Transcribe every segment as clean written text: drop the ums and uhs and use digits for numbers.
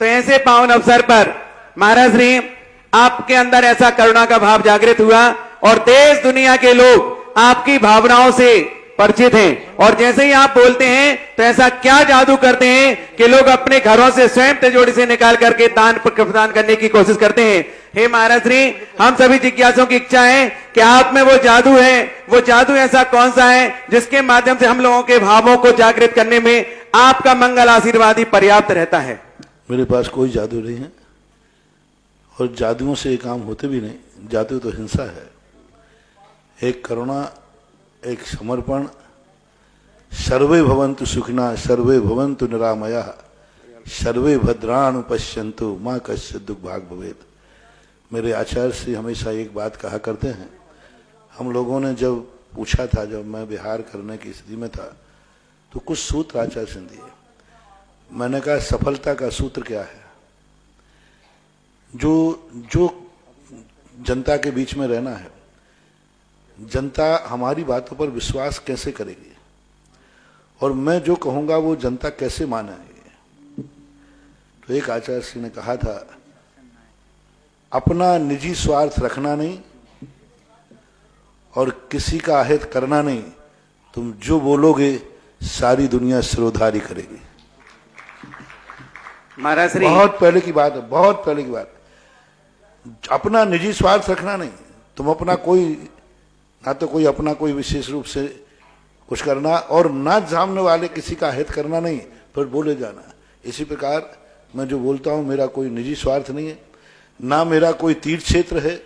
तो ऐसे पावन अवसर पर महाराज श्री आपके अंदर ऐसा करुणा का भाव जागृत हुआ और देश दुनिया के लोग आपकी भावनाओं से परिचित हैं। और जैसे ही आप बोलते हैं तो ऐसा क्या जादू करते हैं कि लोग अपने घरों से स्वयं तिजोरी से निकाल करके दान प्रदान करने की कोशिश करते हैं। हे महाराज श्री, हम सभी जिज्ञासुओं की इच्छा है कि आप में वो जादू है, वो जादू ऐसा कौन सा है जिसके माध्यम से हम लोगों के भावों को जागृत करने में आपका मंगल आशीर्वाद ही पर्याप्त रहता है। मेरे पास कोई जादू नहीं है और जादुओं से ये काम होते भी नहीं। जादू तो हिंसा है। एक करुणा, एक समर्पण। सर्वे भवन्तु सुखिना, सर्वे भवन्तु निरामया, सर्वे भद्राणु पश्यन्तु मां कश्चित् दुर्भाग् भवेत्। मेरे आचार्य श्री हमेशा एक बात कहा करते हैं। हम लोगों ने जब पूछा था, जब मैं विहार करने की स्थिति में था, तो कुछ सूत्र आचार्य से दिए। मैंने कहा सफलता का सूत्र क्या है? जो जनता के बीच में रहना है, जनता हमारी बातों पर विश्वास कैसे करेगी और मैं जो कहूंगा वो जनता कैसे मानेगी। तो एक आचार्य श्री ने कहा था, अपना निजी स्वार्थ रखना नहीं और किसी का अहित करना नहीं। तुम जो बोलोगे सारी दुनिया सिरोधारी करेगी। महाराज श्री बहुत पहले की बात है, बहुत पहले की बात। अपना निजी स्वार्थ रखना नहीं। तुम अपना कोई, ना तो कोई अपना कोई विशेष रूप से कुछ करना और ना सामने वाले किसी का हित करना नहीं, फिर बोले जाना। इसी प्रकार मैं जो बोलता हूं, मेरा कोई निजी स्वार्थ नहीं है, ना मेरा कोई तीर्थ क्षेत्र है,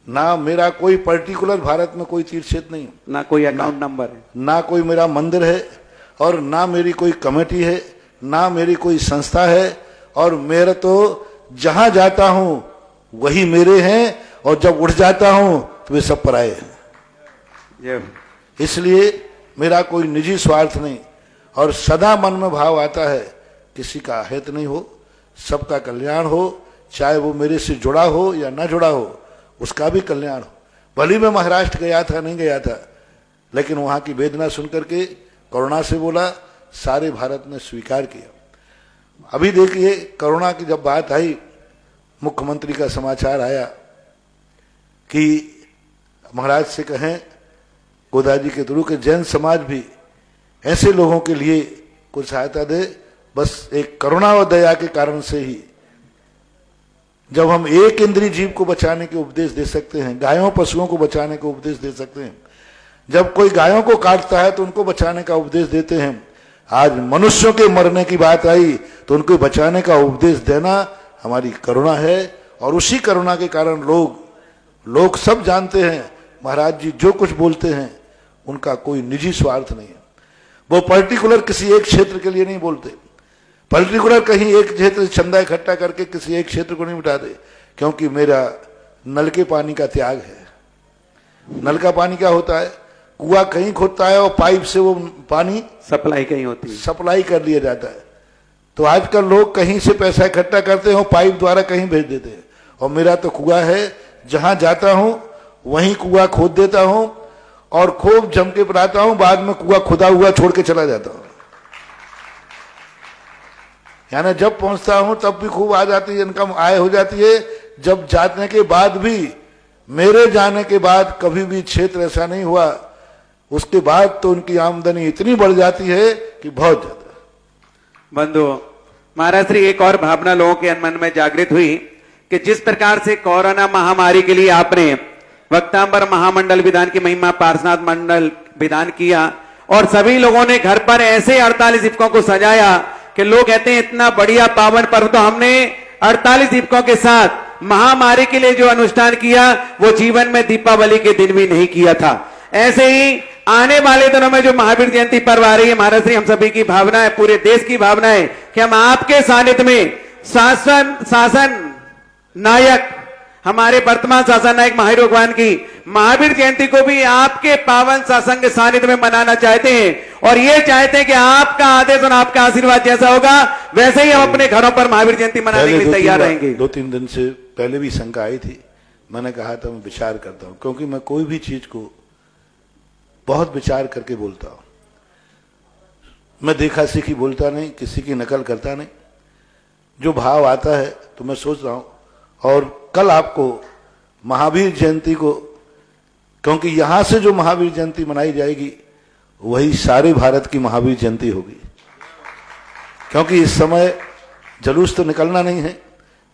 ना मेरा कोई पर्टिकुलर भारत में कोई तीर्थ क्षेत्र नहीं, ना कोई अकाउंट नंबर है, ना कोई मेरा मंदिर है और ना मेरी कोई कमेटी है, ना मेरी कोई संस्था है। और मेरा तो जहां जाता हूं वही मेरे हैं और जब उठ जाता हूं तो वे सब पराए हैं। इसलिए मेरा कोई निजी स्वार्थ नहीं और सदा मन में भाव आता है किसी का अहित नहीं हो, सबका कल्याण हो, चाहे वो मेरे से जुड़ा हो या ना जुड़ा हो, उसका भी कल्याण हो। भले मैं महाराष्ट्र गया था, नहीं गया था, लेकिन वहां की वेदना सुनकर के करुणा से बोला, सारे भारत ने स्वीकार किया। अभी देखिए, करुणा की जब बात आई, मुख्यमंत्री का समाचार आया कि महाराज से कहें गोदाजी के थ्रू के जैन समाज भी ऐसे लोगों के लिए कुछ सहायता दे। बस एक करुणा और दया के कारण से ही जब हम एक इंद्रिय जीव को बचाने के उपदेश दे सकते हैं, गायों पशुओं को बचाने के उपदेश दे सकते हैं, जब कोई गायों को काटता है तो उनको बचाने का उपदेश देते हैं, आज मनुष्यों के मरने की बात आई तो उनको बचाने का उपदेश देना हमारी करुणा है। और उसी करुणा के कारण लोग सब जानते हैं महाराज जी जो कुछ बोलते हैं उनका कोई निजी स्वार्थ नहीं है। वो पर्टिकुलर किसी एक क्षेत्र के लिए नहीं बोलते, पर्टिकुलर कहीं एक क्षेत्र से चंदा इकट्ठा करके किसी एक क्षेत्र को नहीं मिटाते, क्योंकि मेरा नल के पानी का त्याग है। नल का पानी क्या होता है? कुआं कहीं खोदता है और पाइप से वो पानी सप्लाई कहीं होती है, सप्लाई कर लिया जाता है। तो आजकल लोग कहीं से पैसा इकट्ठा करते हैं और पाइप द्वारा कहीं भेज देते हैं। और मेरा तो कुआं है, जहां जाता हूं वहीं कुआं खोद देता हूं और खूब जम के बनाता हूं, बाद में कुआं खुदा हुआ छोड़ के चला जाता हूं। यानी जब पहुंचता हूं तब भी खूब आ जाती है, इनकम आय हो जाती है। जब जाने के बाद भी, मेरे जाने के बाद कभी भी क्षेत्र ऐसा नहीं हुआ, उसके बाद तो उनकी आमदनी इतनी बढ़ जाती है कि बहुत ज्यादा। बंधु महाराज श्री, एक और भावना लोगों के मन में जागृत हुई कि जिस प्रकार से कोरोना महामारी के लिए आपने वक्तांबर महामंडल विधान की महिमा पार्श्वनाथ मंडल विधान किया और सभी लोगों ने घर पर ऐसे 48 दीपकों को सजाया कि लोग कहते हैं इतना बढ़िया पावन पर्व तो हमने 48 दीपकों के साथ महामारी के लिए जो अनुष्ठान किया वो जीवन में दीपावली के दिन भी नहीं किया था। ऐसे ही आने वाले दिनों में जो महावीर जयंती पर्व आ रही है, महाराज श्री हम सभी की भावना है, पूरे देश की भावना है कि हम आपके सानिध्य में शासन नायक, हमारे वर्तमान शासन नायक महावीर भगवान की महावीर जयंती को भी आपके पावन शासन के सानिध्य में मनाना चाहते हैं और ये चाहते हैं कि आपका आदेश और आपका आशीर्वाद जैसा होगा वैसे ही हम अपने घरों पर महावीर जयंती मनाने के लिए तैयार रहेंगे। 2-3 दिन से पहले भी शंका आई थी, मैंने कहा था मैं विचार करता हूं, क्योंकि मैं कोई भी चीज को बहुत विचार करके बोलता हूं। मैं देखा सीखी बोलता नहीं, किसी की नकल करता नहीं। जो भाव आता है तो मैं सोच रहा हूं। और कल आपको महावीर जयंती को, क्योंकि यहां से जो महावीर जयंती मनाई जाएगी वही सारे भारत की महावीर जयंती होगी, क्योंकि इस समय जुलूस तो निकलना नहीं है,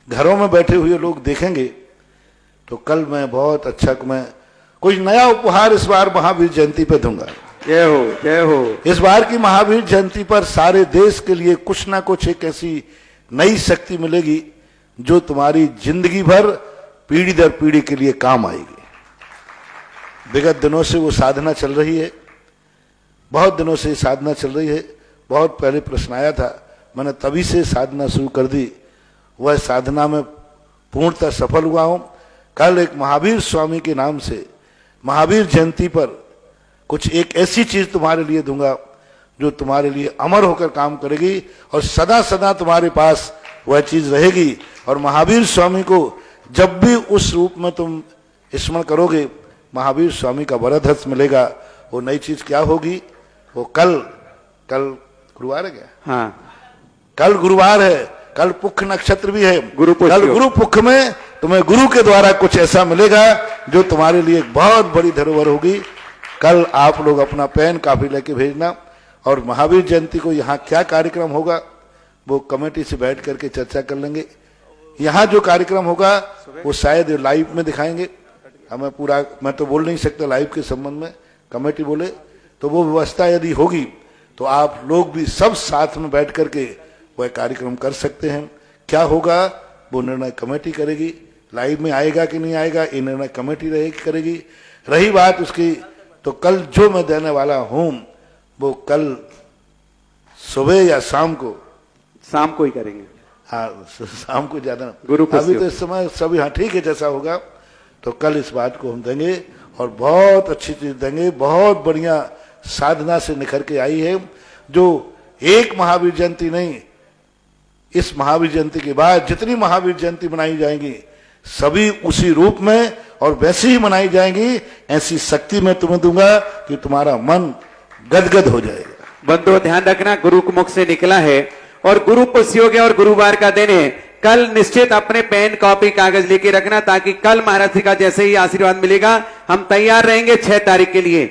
घरों में बैठे हुए लोग देखेंगे। तो कल मैं बहुत अच्छा, मैं कोई नया उपहार इस बार महावीर जयंती पे दूंगा। जय हो, जय हो। इस बार की महावीर जयंती पर सारे देश के लिए कुछ ना कुछ एक ऐसी नई शक्ति मिलेगी जो तुम्हारी जिंदगी भर पीढ़ी दर पीढ़ी के लिए काम आएगी। विगत दिनों से वो साधना चल रही है, बहुत दिनों से साधना चल रही है। बहुत पहले प्रश्न आया था, मैंने तभी से साधना शुरू कर दी, वह साधना में पूर्णतः सफल हुआ हूं। कल एक महावीर स्वामी के नाम से महावीर जयंती पर कुछ एक ऐसी चीज तुम्हारे लिए दूंगा जो तुम्हारे लिए अमर होकर काम करेगी और सदा सदा तुम्हारे पास वह चीज रहेगी। और महावीर स्वामी को जब भी उस रूप में तुम स्मरण करोगे, महावीर स्वामी का वरद हस्त मिलेगा। वो नई चीज क्या होगी, वो कल गुरुवार है क्या? हाँ, कल गुरुवार है, कल पुख नक्षत्र भी है। गुरु पुष्य। कल गुरु पुख में तुम्हें गुरु के द्वारा कुछ ऐसा मिलेगा जो तुम्हारे लिए एक बहुत बड़ी धरोहर होगी। कल आप लोग अपना पेन कापी लेके भेजना। और महावीर जयंती को यहाँ क्या कार्यक्रम होगा वो कमेटी से बैठ करके चर्चा कर लेंगे। यहाँ जो कार्यक्रम होगा वो शायद लाइव में दिखाएंगे। हमें पूरा मैं तो बोल नहीं सकता लाइव के संबंध में, कमेटी बोले तो वो व्यवस्था यदि होगी तो आप लोग भी सब साथ में बैठ करके वह कार्यक्रम कर सकते हैं। क्या होगा वो निर्णय कमेटी करेगी, लाइव में आएगा कि नहीं आएगा ये निर्णय कमेटी करेगी। रही बात उसकी, तो कल जो मैं देने वाला हूं वो कल सुबह या शाम को ही करेंगे। हाँ, शाम को ज्यादा गुरु अभी तो इस समय सब हाँ ठीक है, जैसा होगा तो कल इस बात को हम देंगे और बहुत अच्छी चीज देंगे। बहुत बढ़िया साधना से निखर के आई है, जो एक महावीर जयंती नहीं, इस महावीर जयंती के बाद जितनी महावीर जयंती मनाई जाएंगी सभी उसी रूप में और वैसे ही मनाई जाएंगी। ऐसी शक्ति मैं तुम्हें दूंगा कि तुम्हारा मन गदगद हो जाएगा। बंधुओं ध्यान रखना, गुरु के मुख से निकला है और गुरु पुष्य हो गया और गुरुवार का दिन है। कल निश्चित अपने पेन कॉपी कागज लेके रखना ताकि कल महाराज जी का जैसे ही आशीर्वाद मिलेगा हम तैयार रहेंगे 6 तारीख के लिए।